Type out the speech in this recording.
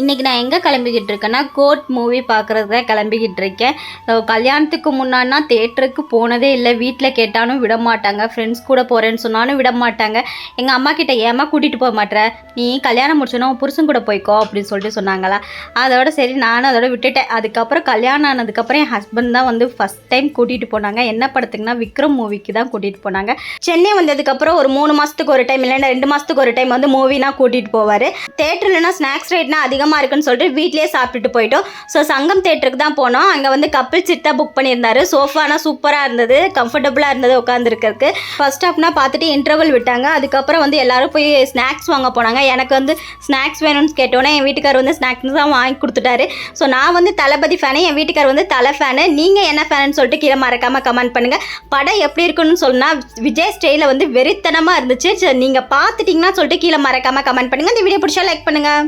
இன்றைக்கி நான் எங்கே கிளம்பிக்கிட்டு இருக்கேன்னா கோட் மூவி பார்க்குறதுக்கு தான் கிளம்பிக்கிட்டு இருக்கேன். கல்யாணத்துக்கு முன்னாடினா தேட்டருக்கு போனதே இல்லை. வீட்டில் கேட்டாலும் விட மாட்டாங்க. ஃப்ரெண்ட்ஸ் கூட போகிறேன்னு சொன்னாலும் விட மாட்டாங்க. எங்கள் அம்மா கிட்ட ஏமா கூட்டிகிட்டு போக மாட்டேற, நீ கல்யாணம் முடிச்சோன்னா உன் புருஷன் கூட போய்க்கோ அப்படின்னு சொல்லிட்டு சொன்னாங்களா. அதோட சரி நானும் அதோட விட்டுட்டேன். அதுக்கப்புறம் கல்யாணம் ஆனதுக்கப்புறம் என் ஹஸ்பண்ட் தான் வந்து ஃபஸ்ட் டைம் கூட்டிகிட்டு போனாங்க. என்ன படத்துக்குன்னா விக்ரம் மூவிக்கு தான் கூட்டிகிட்டு போனாங்க. சென்னை வந்ததுக்கப்புறம் ஒரு 3 மாதத்துக்கு ஒரு டைம் இல்லைன்னா 2 மாதத்துக்கு ஒரு டைம் வந்து மூவினா கூட்டிகிட்டு போவார். தேட்டர்லனா ஸ்நாக்ஸ் ரேட்னா அதிகமாக இருக்குன்னு சொல்லிட்டு வீட்லேயே சாப்பிட்டுட்டு போயிட்டோம். ஸோ சங்கம் தேட்டருக்கு தான் போனோம். அங்கே வந்து கப்பிள் சீட் தான் புக் பண்ணியிருந்தாரு. சோஃபானா சூப்பராக இருந்தது, கம்ஃபர்டபுளாக இருந்தது உட்காந்துருக்கிறதுக்கு. ஃபர்ஸ்ட் ஹாஃப்னா பார்த்துட்டு இன்டர்வல் விட்டாங்க. அதுக்கப்புறம் வந்து எல்லாரும் போய் ஸ்நாக்ஸ் வாங்க போனாங்க. எனக்கு வந்து ஸ்நாக்ஸ் வேணும்னு கேட்டோன்னே என் வீட்டுக்கார் வந்து ஸ்நாக்ஸ் தான் வாங்கி கொடுத்துட்டாரு. ஸோ நான் வந்து தளபதி ஃபேனு, என் வீட்டுக்கார் வந்து தலை ஃபேனு. நீங்கள் என்ன ஃபேனுன்னு சொல்லிட்டு கீழே மறக்காமல் கமெண்ட் பண்ணுங்கள். படம் எப்படி இருக்குன்னு சொன்னால் விஜய் ஸ்டைலில் வந்து வெறித்தனமாக இருந்துச்சு. நீங்கள் பார்த்துட்டிங்கன்னா சொல்லிட்டு கீழே மறக்காமல் கமெண்ட் பண்ணுங்கள். இந்த வீடியோ பிடிச்சா லைக் பண்ணுங்கள்.